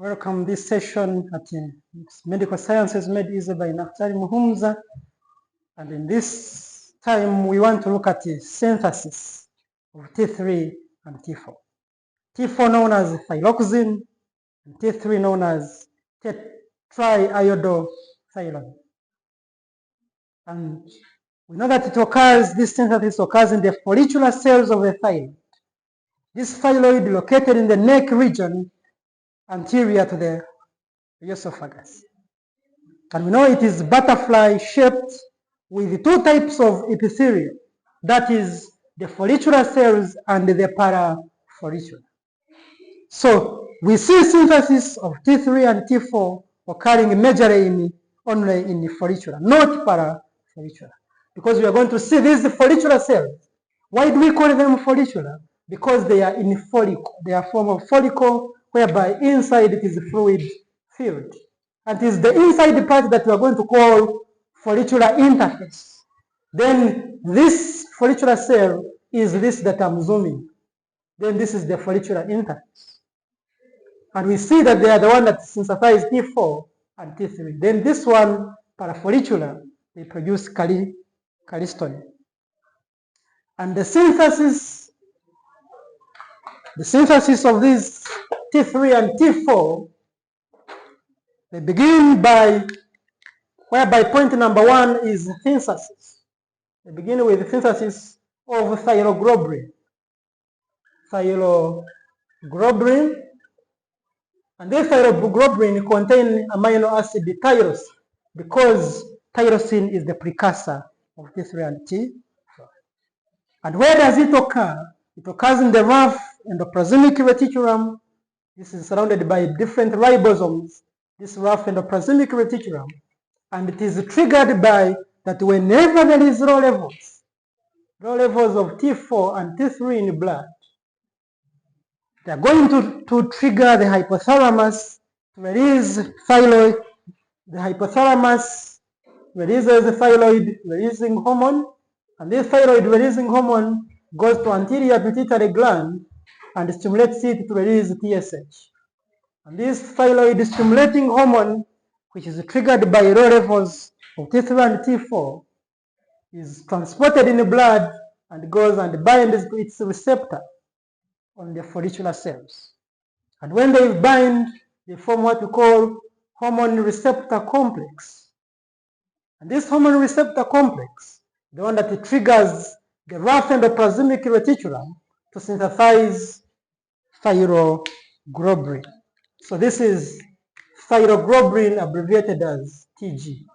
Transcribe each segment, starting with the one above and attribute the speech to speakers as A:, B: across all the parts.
A: Welcome this session at Medical Sciences Made Easy by Naphtali Muhumuza. And in this time, we want to look at the synthesis of T3 and T4. T4 known as thyroxine, and T3 known as triiodothyroid. And we know that this synthesis occurs in the follicular cells of the thyroid. This thyroid located in the neck region anterior to the esophagus. And we know it is butterfly shaped with two types of epithelium, that is the follicular cells and the parafollicular. So we see synthesis of T3 and T4 occurring majorly only in the follicular, not parafollicular, because we are going to see these follicular cells. Why do we call them follicular? Because they are in follicle. They are a form of follicle whereby inside it is fluid filled. And it is the inside part that we are going to call follicular interface. Then this follicular cell is this that I'm zooming. Then this is the follicular interface. And we see that they are the one that synthesize T4 and T3. Then this one, parafollicular, they produce calcitonin. And the synthesis of these T3 and T4, they begin by, whereby point number one is synthesis. They begin with synthesis of thyroglobulin. Thyroglobulin, and this thyroglobulin contains amino acid tyrosine, because tyrosine is the precursor of T3 and T4. And where does it occur? It occurs in the rough endoplasmic reticulum. This is surrounded by different ribosomes, this rough endoplasmic reticulum, and it is triggered by that whenever there is low levels of T4 and T3 in the blood, they are going to trigger the hypothalamus to release thyroid. The hypothalamus releases the thyroid releasing hormone, and this thyroid releasing hormone goes to anterior pituitary gland and stimulates it to release TSH. And this thyroid stimulating hormone, which is triggered by low levels of T3 and T4, is transported in the blood and goes and binds to its receptor on the follicular cells. And when they bind, they form what we call hormone receptor complex. And this hormone receptor complex, the one that triggers the rough endoplasmic reticulum to synthesize thyroglobulin. So this is thyroglobulin, abbreviated as TG.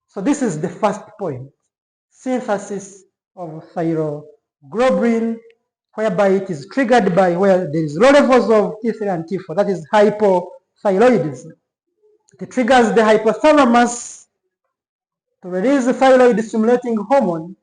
A: So this is the first point, synthesis of thyroglobulin, whereby it is triggered by where there is low levels of T3 and T4, that is hypothyroidism. It triggers the hypothalamus to release the thyroid stimulating hormone,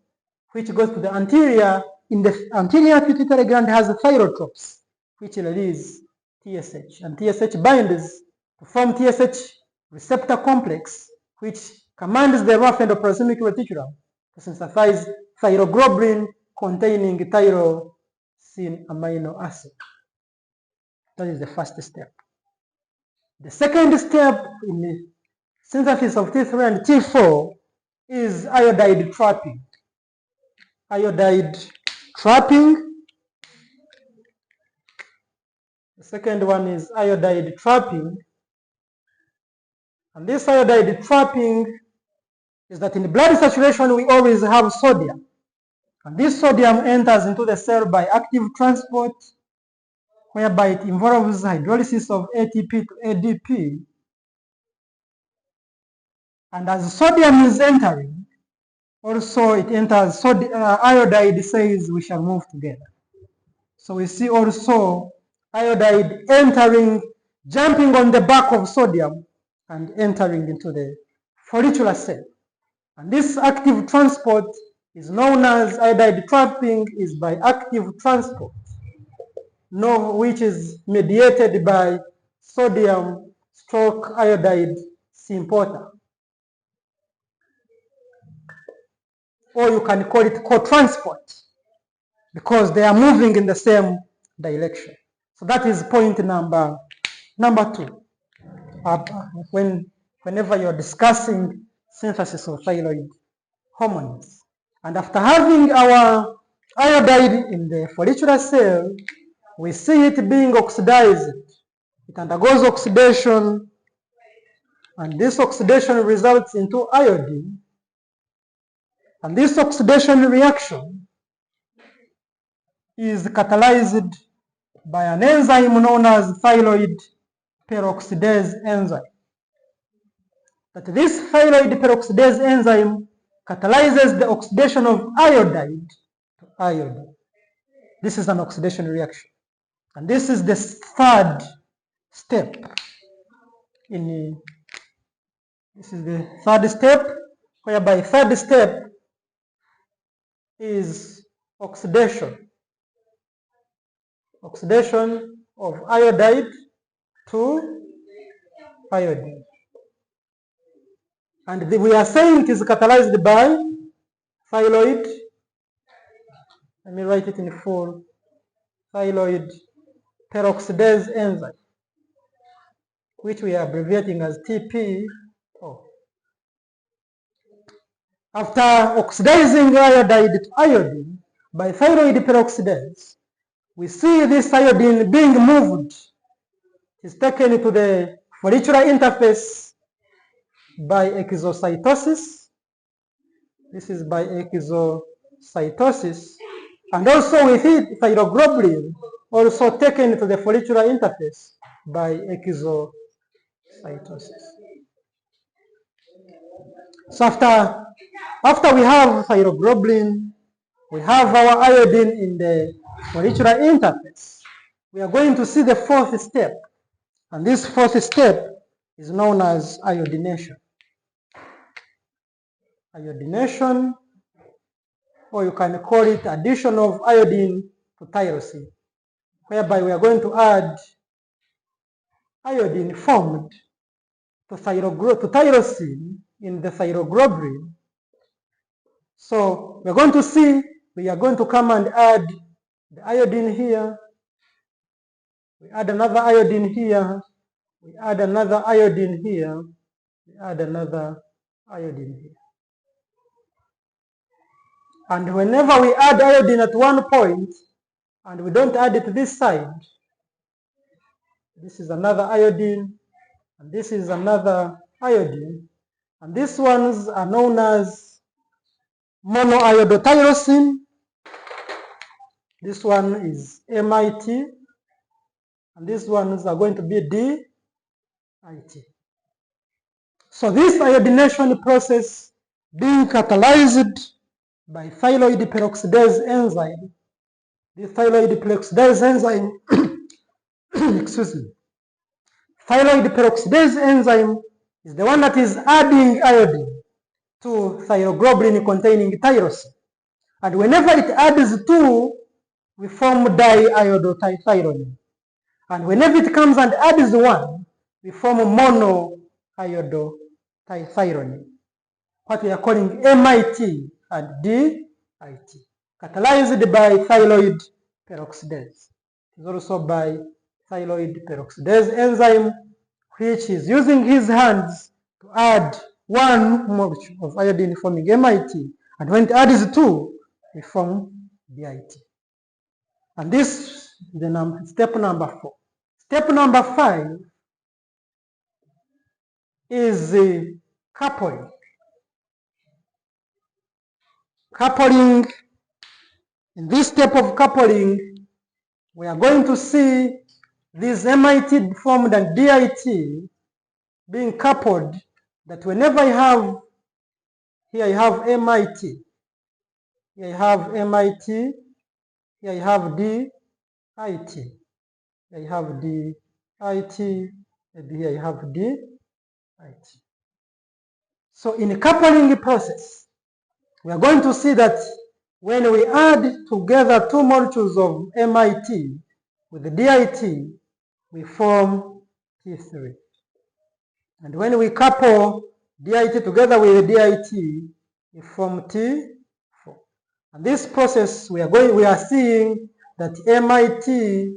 A: which goes to the anterior. In the anterior pituitary gland has the thyrotropes, which release TSH, and TSH binds to form TSH receptor complex, which commands the rough endoplasmic reticulum to synthesize thyroglobulin containing tyrosine amino acid. That is the first step. The second step in the synthesis of T3 and T4 is iodide trapping. Iodide trapping. The second one is iodide trapping. And this iodide trapping is that in the blood saturation we always have sodium. And this sodium enters into the cell by active transport, whereby it involves hydrolysis of ATP to ADP. And as sodium is entering, also it enters, iodide says we shall move together. So we see also iodide entering, jumping on the back of sodium and entering into the follicular cell. And this active transport is known as iodide trapping, is by active transport, which is mediated by sodium stroke iodide symporter. Or you can call it co-transport, because they are moving in the same direction. So that is point number Number two, whenever you're discussing synthesis of thyroid hormones, and after having our iodide in the follicular cell, we see it being oxidized. It undergoes oxidation, and this oxidation results into iodine. And this oxidation reaction is catalyzed by an enzyme known as thyroid peroxidase enzyme. That this thyroid peroxidase enzyme catalyzes the oxidation of iodide to iodine. This is an oxidation reaction. And this is the third step. This is the third step, whereby third step is oxidation. Oxidation of iodide to iodine. And we are saying it is catalyzed by thyroid. Let me write it in full. Thyroid peroxidase enzyme, which we are abbreviating as TPO. After oxidizing iodide to iodine by thyroid peroxidase, we see this iodine being moved. It is taken to the follicular interface by exocytosis. This is by exocytosis. And also with it, thyroglobulin also taken to the follicular interface by exocytosis. So after we have thyroglobulin, we have our iodine in the follicular interface, we are going to see the fourth step. And this fourth step is known as iodination. Iodination, or you can call it addition of iodine to tyrosine, whereby we are going to add iodine formed to tyrosine in the thyroglobulin. So we're going to see, we are going to come and add the iodine here. We add another iodine here. We add another iodine here. We add another iodine here. And whenever we add iodine at one point, and we don't add it to this side, this is another iodine, and this is another iodine, and these ones are known as monoiodotyrosine. This one is MIT, and these ones are going to be DIT. So this iodination process being catalyzed by thyroid peroxidase enzyme. The thyroid peroxidase enzyme, excuse me, thyroid peroxidase enzyme is the one that is adding iodine to thyroglobulin containing tyrosine. And whenever it adds 2, we form diiodothyronine. And whenever it comes and adds 1, we form monoiodothyronine, what we are calling MIT and DIT, catalyzed by thyroid peroxidase. It is also by thyroid peroxidase enzyme, which is using his hands to add 1 molecule of iodine forming MIT, and when it adds 2, we form DIT. And this is the step number 4. Step number 5 is the coupling. Coupling, in this step of coupling, we are going to see this MIT formed and DIT being coupled, that whenever I have, here I have MIT, here I have MIT, here I have DIT, here I have DIT, and here I have DIT. So in the coupling process, we are going to see that when we add together 2 molecules of MIT with the DIT, we form T3. And when we couple DIT together with the DIT, we form T4. And this process, we are seeing that MIT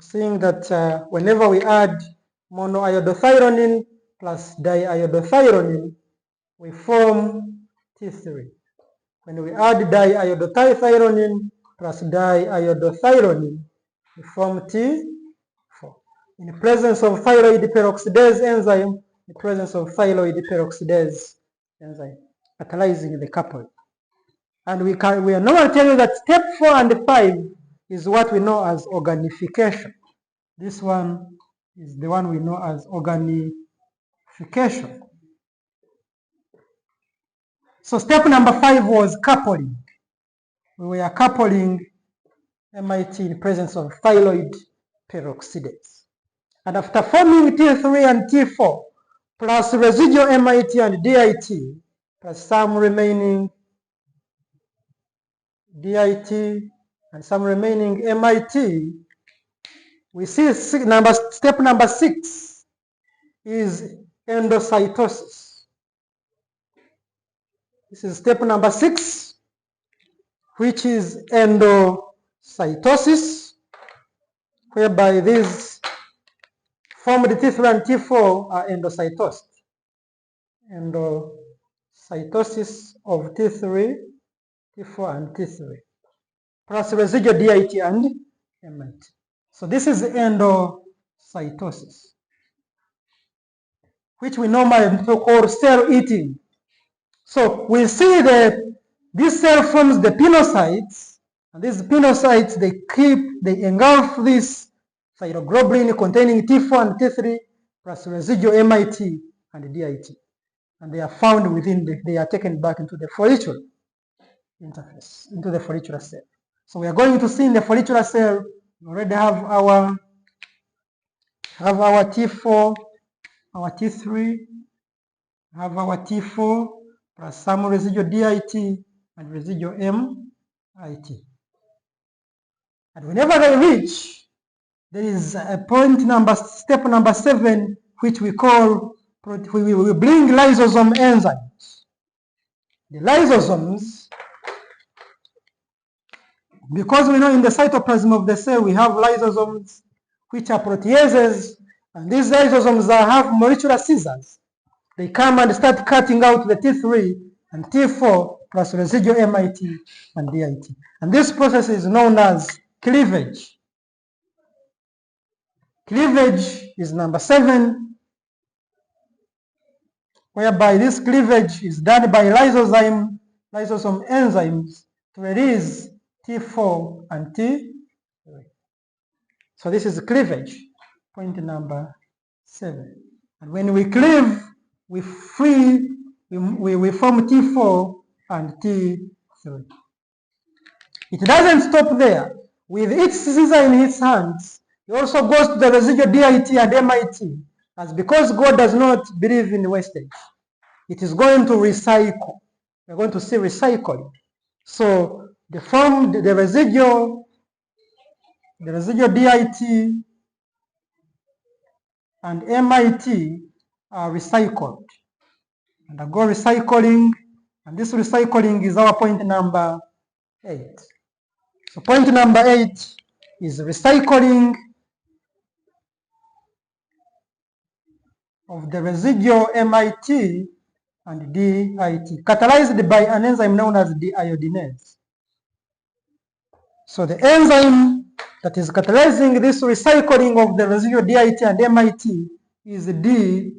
A: seeing that whenever we add monoiodothyronine plus diiodothyronine, we form T3. When we add diiodothyronine plus diiodothyronine, we form T4. In the presence of thyroid peroxidase enzyme, in the presence of thyroid peroxidase enzyme, catalyzing the coupling. And we are normally telling you that step 4 and 5 is what we know as organification. This one is the one we know as organification. So step number 5 was coupling. We were coupling MIT in the presence of thyroid peroxidase. And after forming T3 and T4, plus residual MIT and DIT, plus some remaining DIT and some remaining MIT, we see step number 6 is endocytosis. This is step number 6, which is endocytosis, whereby these formed T3 and T4 are endocytosed. Endocytosis of T3, T4, and T3, plus residual DIT and MIT. So this is endocytosis, which we normally call cell eating. So we see that this cell forms the pinocytes, and these pinocytes, they engulf this thyroglobulin containing T4 and T3 plus residual MIT and DIT. And they are found within, they are taken back into the follicular interface, into the follicular cell. So we are going to see in the follicular cell, we already have our T4, our T3, have our T4 plus some residual DIT and residual MIT. And whenever they reach, there is a step number 7, which we call, we bring lysosome enzymes. The lysosomes, because we know in the cytoplasm of the cell we have lysosomes, which are proteases, and these lysosomes have molecular scissors. They come and start cutting out the T3 and T4 plus residual MIT and DIT. And this process is known as cleavage. Cleavage is number 7, whereby this cleavage is done by lysosome enzymes to release T4 and T3. So this is cleavage, point number 7. And when we cleave, we form T4 and T3. It doesn't stop there. With each scissor in its hands, it also goes to the residual DIT and MIT, as because God does not believe in wastage, it is going to recycle. We're going to see recycling. So the residual DIT and MIT are recycled, undergo recycling, and this recycling is our point number 8. So point number 8 is recycling of the residual MIT and DIT, catalyzed by an enzyme known as iodinase. So the enzyme that is catalyzing this recycling of the residual DIT and MIT is iodinase.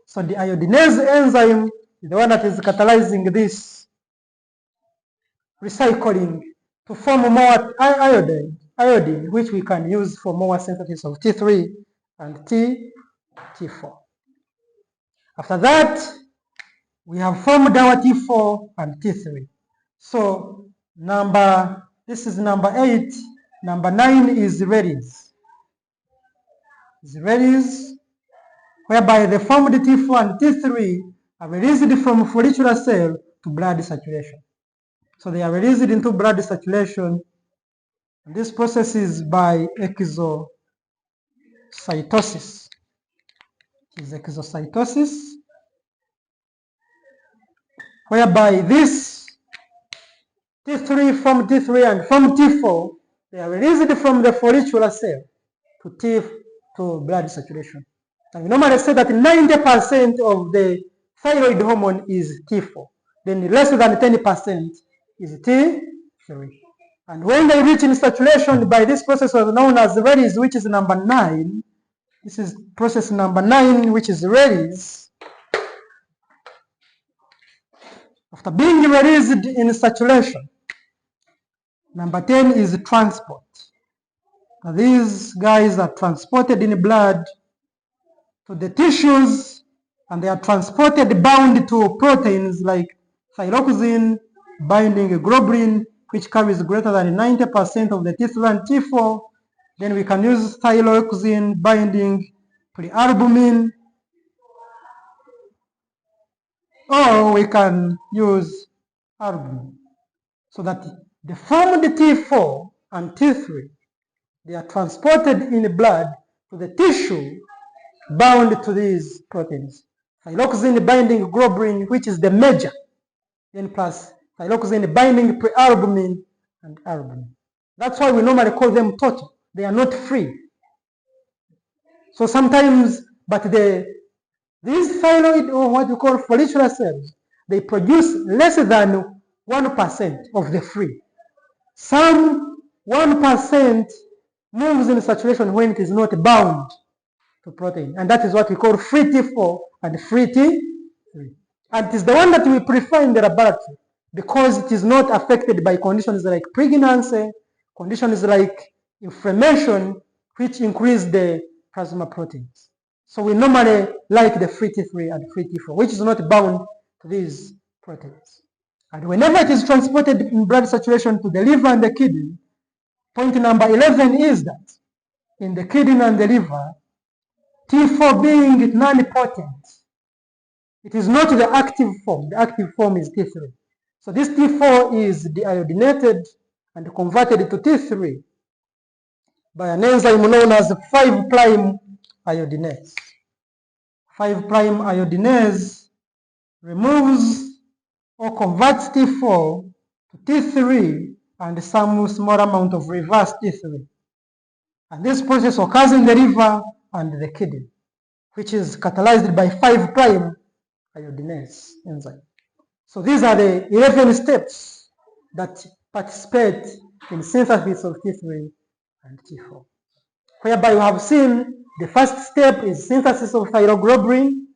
A: So the iodinase enzyme is the one that is catalyzing this recycling to form more iodine, which we can use for more synthesis of T3 and T4. After that, we have formed our T4 and T3. So this is number 8. Number 9 is release. Whereby the formed T4 and T3 are released from follicular cell to blood circulation. So they are released into blood circulation, and this process is by exocytosis. It is exocytosis, whereby this T3 from T3 and from T4, they are released from the follicular cell to blood circulation. And we normally say that 90% of the thyroid hormone is T4. Then less than 10% is T3. And when they reach in saturation by this process known as release, which is number 9, this is process number 9, which is release. After being released in saturation, number 10 is transport. Now these guys are transported in blood to the tissues, and they are transported bound to proteins like thyroxine binding globulin, which carries greater than 90% of the T3 and T4. Then we can use thyroxine binding prealbumin, or we can use albumin. So that the formed T4 and T3, they are transported in the blood to the tissue bound to these proteins. Thyroxine binding globulin, which is the major, then plus thyroxine binding prealbumin and albumin. That's why we normally call them total. They are not free. So sometimes, but these thyroid, or what we call follicular cells, they produce less than 1% of the free. Some 1% moves in saturation when it is not bound to protein, and that is what we call free T4 and free T3. And it is the one that we prefer in the laboratory because it is not affected by conditions like pregnancy, conditions like inflammation, which increase the plasma proteins. So we normally like the free T3 and free T4, which is not bound to these proteins. And whenever it is transported in blood saturation to the liver and the kidney, point number 11 is that in the kidney and the liver, T4 being non-potent, it is not the active form. The active form is T3. So this T4 is deiodinated and converted to T3 by an enzyme known as 5' iodinase. 5' iodinase removes or converts T4 to T3 and some small amount of reverse T3. And this process occurs in the liver and the kidney, which is catalyzed by 5' iodinase enzyme. So these are the 11 steps that participate in synthesis of T3 and T4. Whereby you have seen the first step is synthesis of thyroglobulin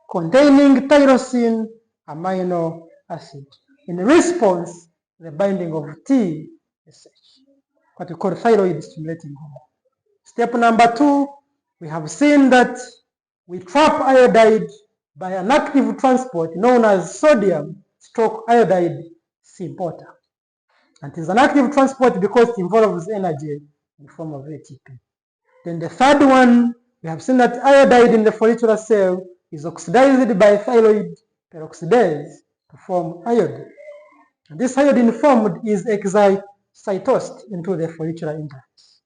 A: containing tyrosine amino acid. In response, the binding of TSH, what we call thyroid stimulating hormone. Step number 2, we have seen that we trap iodide by an active transport known as sodium/iodide symporter. And it is an active transport because it involves energy in the form of ATP. Then the third one, we have seen that iodide in the follicular cell is oxidized by thyroid peroxidase to form iodine. And this iodine formed is excited into the follicular interface.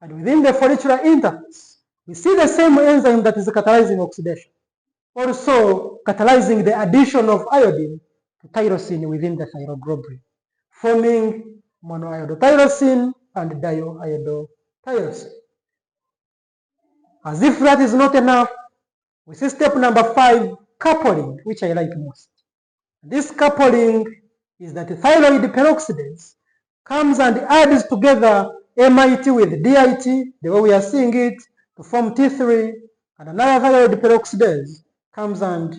A: And within the follicular interface, we see the same enzyme that is catalyzing oxidation, also catalyzing the addition of iodine to tyrosine within the thyroglobulin, forming monoiodotyrosine and diiodotyrosine. As if that is not enough, we see step number 5, coupling, which I like most. This coupling is that the thyroid peroxidase comes and adds together MIT with DIT, the way we are seeing it, to form T3, and another thyroid peroxidase comes and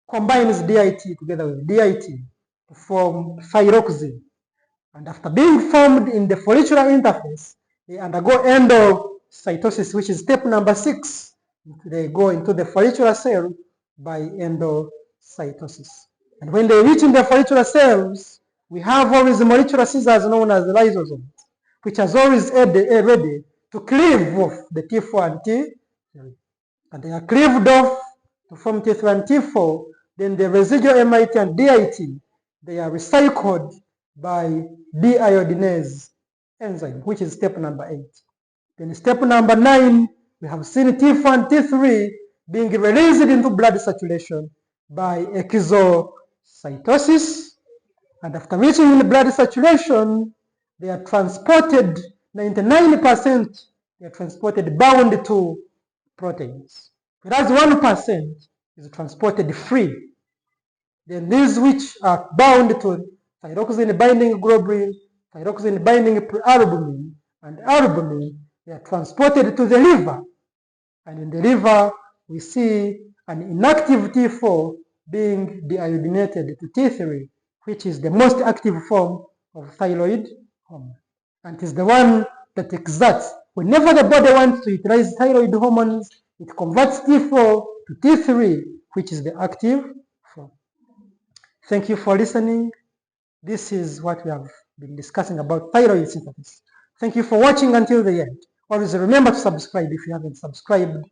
A: combines DIT together with DIT to form thyroxine. And after being formed in the follicular interface, they undergo endocytosis, which is step number 6. They go into the follicular cell by endocytosis. And when they reach in the follicular cells, we have always molecular scissors known as lysosomes, which are always ready to cleave off the T4 and T3. And they are cleaved off to form T3 and T4. Then the residual MIT and DIT, they are recycled by deiodinase enzyme, which is step number 8. Then step number 9, we have seen T4 and T3 being released into blood circulation by exocytosis. And after reaching the blood saturation, they are transported, 99%, they are transported bound to proteins. Whereas 1% is transported free. Then these which are bound to thyroxine binding globulin, thyroxine binding prealbumin, and albumin, they are transported to the liver. And in the liver, we see an inactive T4 being deiodinated to T3, which is the most active form of thyroid hormone. And it is the one that exerts. Whenever the body wants to utilize thyroid hormones, it converts T4 to T3, which is the active form. Thank you for listening. This is what we have been discussing about thyroid synthesis. Thank you for watching until the end. Always remember to subscribe if you haven't subscribed,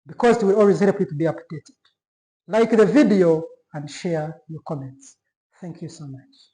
A: because it will always help you to be updated. Like the video and share your comments. Thank you so much.